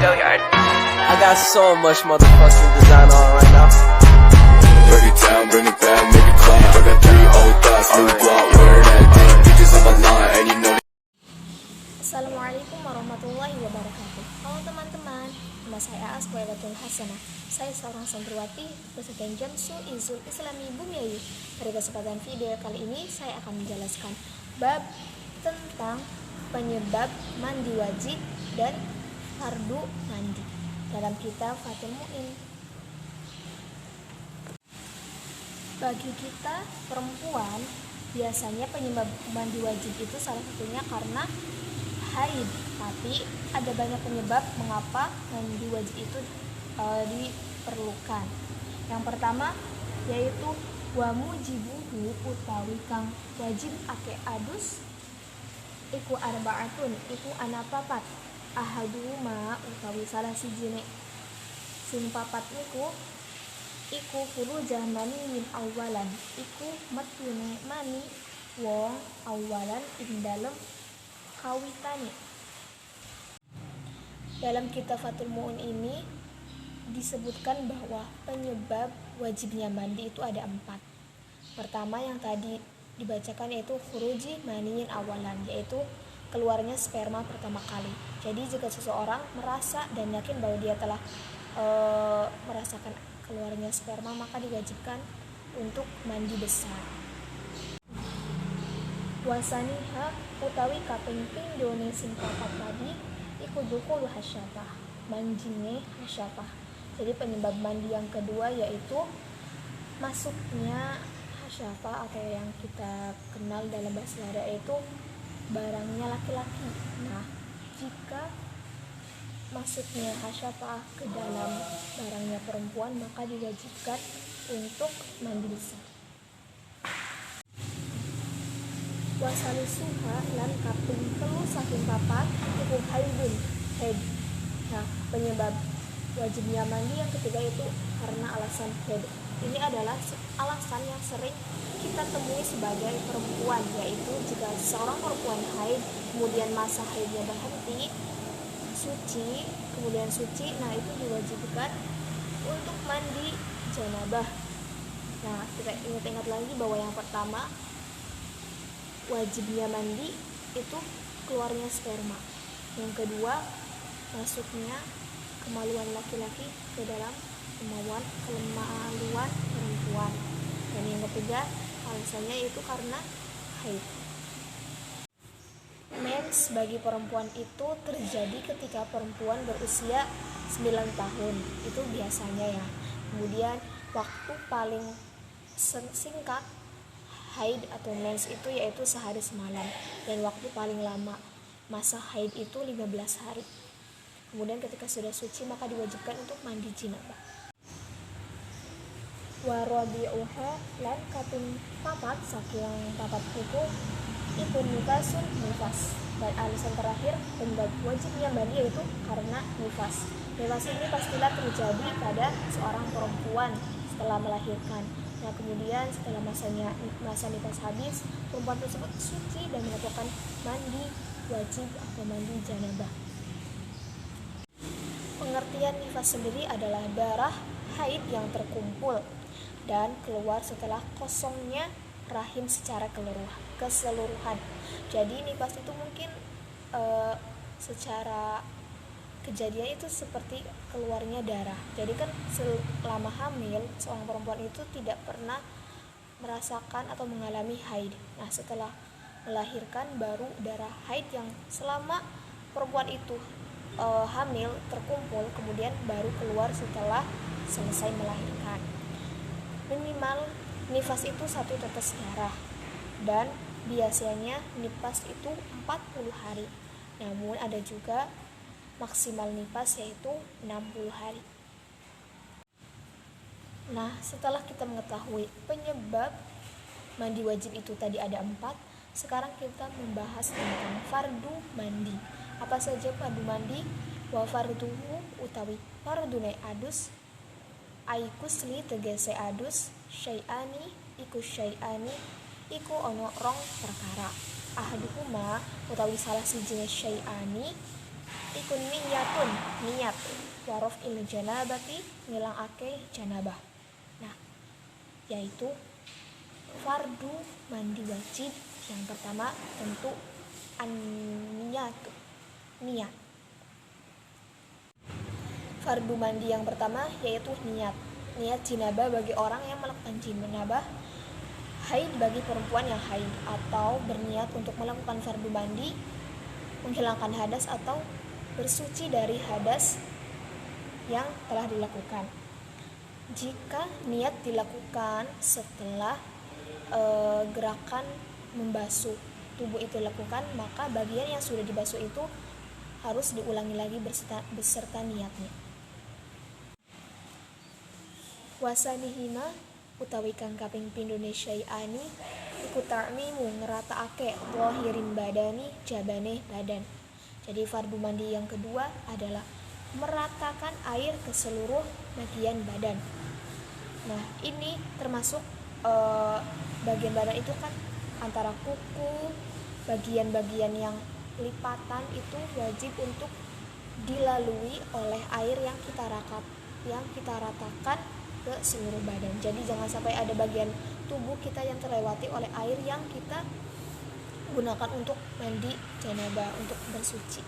I got so much motherfucking design on right now. Break it down, bring it back, make it clap. I got 3 old thoughts, new block, where that damn bitches on my line, and you know. Assalamualaikum warahmatullahi wabarakatuh. Halo teman-teman, nama saya Asqailatul Hasanah. Saya seorang santriwati Pesantren Jamsu Izul Islami Bumiayu. Pada kesempatan video kali ini saya akan menjelaskan bab tentang penyebab mandi wajib dan fardu mandi dalam kitab Fathul Mu'in. Bagi kita perempuan, biasanya penyebab mandi wajib itu salah satunya karena haid, tapi ada banyak penyebab mengapa mandi wajib itu diperlukan. Yang pertama yaitu wa mujibuhu utawi kang wajib ake adus iku arbaatun, iku ana papat. Ahaduma utawi salah sijine sing papat iku furujah mani min awalan, iku metune mani wong awalan ing dalem kawitane. Dalam kitab Fathul Mu'in ini disebutkan bahwa penyebab wajibnya mandi itu ada 4. Pertama yang tadi dibacakan yaitu khuruji maniin awalan, yaitu keluarnya sperma pertama kali. Jadi jika seseorang merasa dan yakin bahwa dia telah merasakan keluarnya sperma, maka diwajibkan untuk mandi besar. Wasaniha utawi kaping pindone sing papat tadi iku dukhulu hasyafah, manjine hasyafah. Jadi penyebab mandi yang kedua yaitu masuknya hasyafah, atau yang kita kenal dalam bahasa Arab yaitu barangnya laki-laki. Nah, jika masuknya hasyafah ke dalam barangnya perempuan, maka diwajibkan untuk mandi besar. Wasalisuha lan kaping telu saking papat iku haidun, haid. Nah, penyebab wajibnya mandi yang ketiga itu karena alasan haid. Ini adalah alasan yang sering kita temui sebagai perempuan, yaitu jika seorang perempuan haid kemudian masa haidnya berhenti, kemudian suci, nah itu diwajibkan untuk mandi janabah. Nah, kita ingat lagi bahwa yang pertama wajibnya mandi itu keluarnya sperma. Yang kedua, masuknya kemaluan laki-laki ke dalam kemaluan perempuan. Dan yang ketiga, alasannya itu karena haid. Mens bagi perempuan itu terjadi ketika perempuan berusia 9 tahun. Itu biasanya ya. Kemudian waktu paling singkat haid atau mens itu yaitu sehari semalam, dan waktu paling lama masa haid itu 15 hari. Kemudian ketika sudah suci maka diwajibkan untuk mandi janabah. Wa rabi'uha lan kaping papat saking papat itu nifasun nifas. Dan alasan terakhir penyebab wajibnya mandi yaitu karena nifas. Nifas ini pastilah terjadi pada seorang perempuan setelah melahirkan. Nah, kemudian setelah masa nifas habis, perempuan tersebut suci dan melakukan mandi wajib atau mandi janabah. Pengertian nifas sendiri adalah darah haid yang terkumpul dan keluar setelah kosongnya rahim secara keseluruhan. Jadi nifas itu mungkin secara kejadian itu seperti keluarnya darah. Jadi kan selama hamil seorang perempuan itu tidak pernah merasakan atau mengalami haid. Nah, setelah melahirkan baru darah haid yang selama perempuan itu hamil terkumpul, kemudian baru keluar setelah selesai melahirkan. Minimal nifas itu 1 tetes darah, dan biasanya nifas itu 40 hari. Namun ada juga maksimal nifas yaitu 60 hari. Nah, setelah kita mengetahui penyebab mandi wajib itu tadi ada 4, sekarang kita membahas tentang fardu mandi. Apa saja fardu mandi? Wa farduhu utawi fardune adus aikusli tegese adus syai'ani iku ono rong perkara. Ahaduhuma utawi salah sijine syai'ani Ikun niyatun, niat warof il janabati, ngilangake janabah. Nah, yaitu fardu mandi wajib yang pertama tentu an-niyatu, niat. Fardu mandi yang pertama yaitu niat. Niat jinabah bagi orang yang melakukan jinabah, haid bagi perempuan yang haid, atau berniat untuk melakukan fardu mandi, menghilangkan hadas atau bersuci dari hadas yang telah dilakukan. Jika niat dilakukan setelah gerakan membasuh tubuh itu dilakukan, maka bagian yang sudah dibasuh itu harus diulangi lagi beserta niatnya. Wasanihima utawi kang kaping pindhone syai'ani iku ta'mimu ngerataake zahirin badani jabane badan. Jadi fardu mandi yang kedua adalah meratakan air ke seluruh bagian badan. Nah, ini termasuk bagian badan itu kan antara kuku, bagian-bagian yang lipatan itu wajib untuk dilalui oleh air yang kita ratakan ke seluruh badan. Jadi jangan sampai ada bagian tubuh kita yang terlewati oleh air yang kita gunakan untuk mandi janabah, untuk bersuci.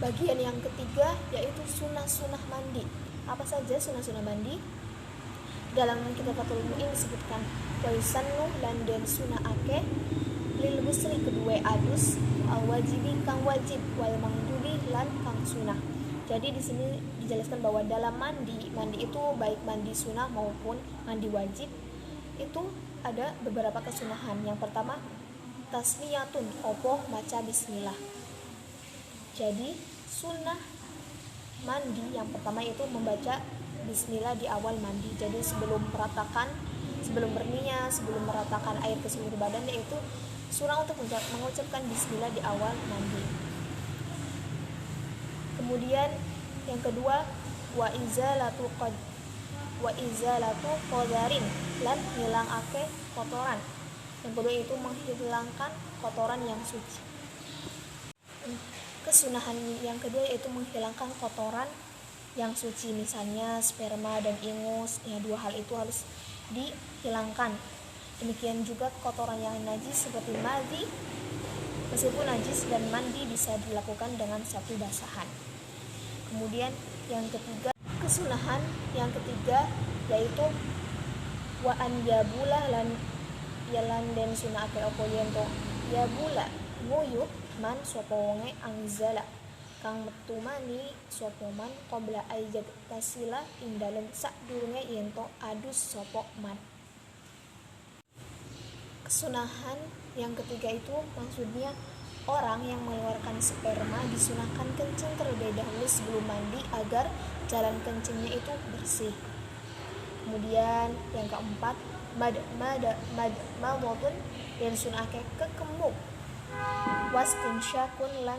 Bagian yang ketiga yaitu sunah-sunah mandi. Apa saja sunah-sunah mandi? Dalam kitab Fathul Mu'in disebutkan waisannu lan den sunahake lil ghusli kedue adus al wajibi kang wajib wal mangdubi lan kang sunah. Jadi di sini dijelaskan bahwa dalam mandi itu baik mandi sunah maupun mandi wajib itu ada beberapa kesunahan. Yang pertama tasmiyatun, opo maca bismillah. Jadi sunnah mandi yang pertama itu membaca bismillah di awal mandi. Jadi sebelum berniat, sebelum meratakan air ke seluruh badan, yaitu sunnah untuk mengucapkan bismillah di awal mandi. Kemudian yang kedua wa izalatu qadarin lan ngilangake kotoran. Yang kedua itu menghilangkan kotoran yang suci. Kesunahan yang kedua yaitu menghilangkan kotoran yang suci, misalnya sperma dan ingus. Ya, dua hal itu harus dihilangkan. Demikian juga kotoran yang najis seperti madhi, meskipun najis dan mandi bisa dilakukan dengan satu basahan. Kemudian yang ketiga, kesunahan yang ketiga yaitu wa an yabula lan den sunahake opo yento yabula nguyuh man sapa wonge angzala kang metu mani sapa man qabla ayyad tasila ing dalem sadurunge yento adus sapa man. Kesunahan yang ketiga itu maksudnya orang yang mengeluarkan sperma disunahkan kencing terlebih dahulu sebelum mandi agar jalan kencingnya itu bersih. Kemudian yang keempat maudun dan sunahake kekemuk wastinsyakun lan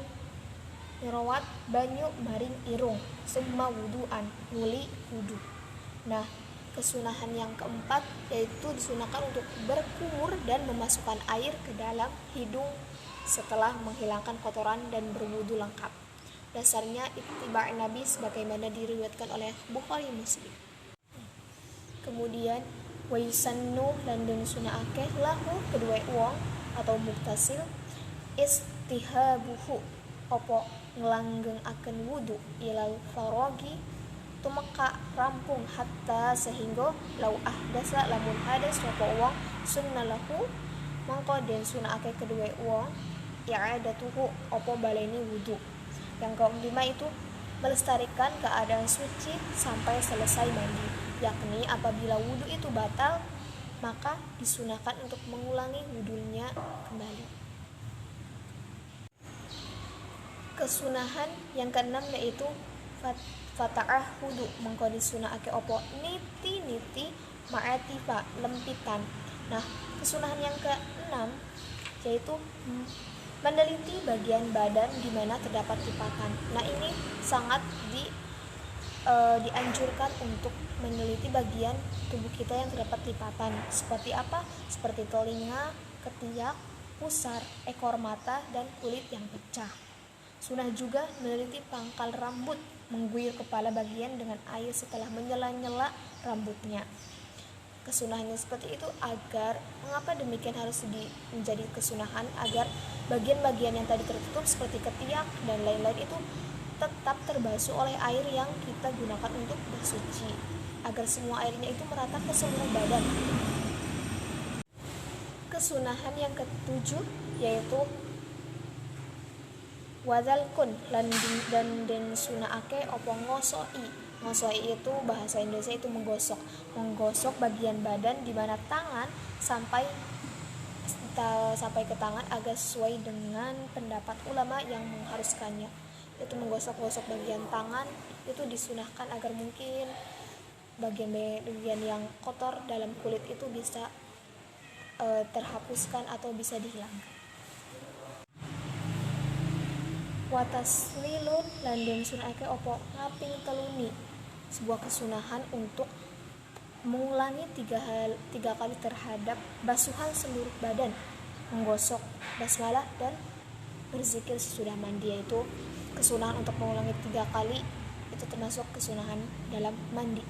ngerawat banyu maring irung summa wuduan nguli wudu. Nah, kesunahan yang keempat yaitu disunahkan untuk berkumur dan memasukkan air ke dalam hidung setelah menghilangkan kotoran dan berwudu lengkap. Dasarnya ittiba' Nabi sebagaimana diriwayatkan oleh Bukhari Muslim. Kemudian wa yusannu lan den sunahake lahu kedua wong atau muktasil istihabuhu opo ngelanggengaken wudu ilal farogi tumeka rampung hatta sehingga lau ahdasa lamun hadas sapa wong sunnalahu mangko den sunahake kedua wong i'adatuhu opo baleni wudu. Yang kelima itu melestarikan keadaan suci sampai selesai mandi, yakni apabila wudu itu batal maka disunahkan untuk mengulangi wudunya kembali. Kesunahan yang keenam yaitu fata'ahudu mangko disunahake opo niti ma'atifa lempitan. Nah, kesunahan yang keenam yaitu meneliti bagian badan di mana terdapat lipatan. Nah, ini sangat dianjurkan untuk meneliti bagian tubuh kita yang terdapat lipatan. Seperti apa? Seperti telinga, ketiak, pusar, ekor mata, dan kulit yang pecah. Sunnah juga meneliti pangkal rambut, mengguyur kepala bagian dengan air setelah menyela-nyela rambutnya. Kesunahannya seperti itu mengapa demikian harus menjadi kesunahan? Agar bagian-bagian yang tadi tertutup seperti ketiak dan lain-lain itu tetap terbasuh oleh air yang kita gunakan untuk bersuci, agar semua airnya itu merata ke seluruh badan. Kesunahan yang ketujuh yaitu wadalkun dan den sunahake opo ngosoi. Ngosoi itu bahasa Indonesia itu menggosok bagian badan di mana tangan sampai ke tangan agar sesuai dengan pendapat ulama yang mengharuskannya. Itu menggosok-gosok bagian tangan itu disunahkan agar mungkin bagian-bagian yang kotor dalam kulit itu bisa terhapuskan atau bisa dihilangkan. Wataslilun lan den sunahake opo ngaping teluni, sebuah kesunahan untuk mengulangi tiga kali terhadap basuhan seluruh badan, menggosok basmalah dan berzikir sesudah mandi. Yaitu kesunahan untuk mengulangi 3 kali itu termasuk kesunahan dalam mandi.